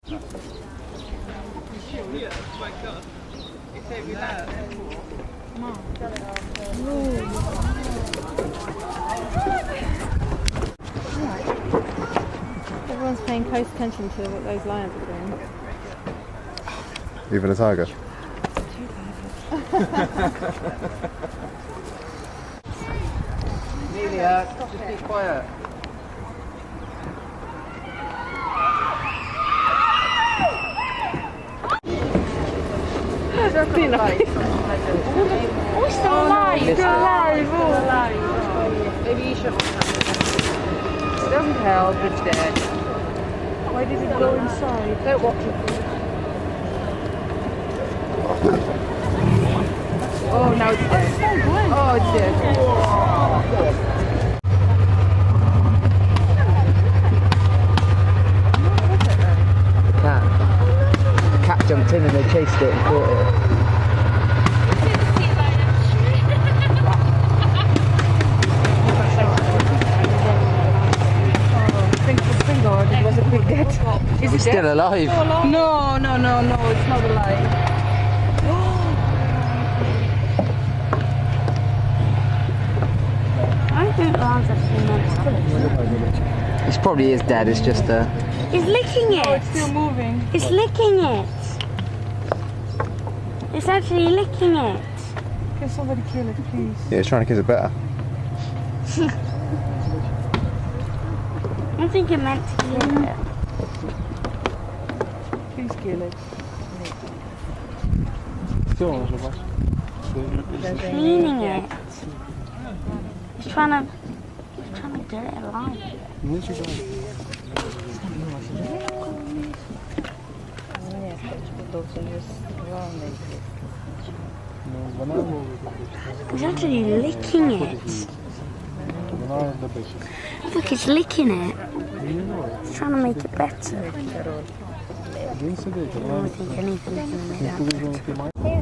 Everyone's paying close attention to what those lions are doing. Even a tiger. Amelia, just be quiet. Oh, still alive! Still alive! Maybe you should. It doesn't help, it's dead. Why did it go inside? Don't watch it. Oh, now it's dead. Oh, it's dead. The cat jumped in and they chased it and caught it. Was it big dead? Is it Still alive. No, it's not alive. I think lions are This probably is dead, it's just a... It's licking it. It's still moving. It's licking it. It's actually licking it. Can somebody kill it, please? Yeah, he's trying to kiss it better. I think it meant to kill it. Please kill it. Cleaning it. He's trying to get it alive. He's actually licking it. Look, it's licking it. It's trying to make it better. I don't think anything's going to make that better.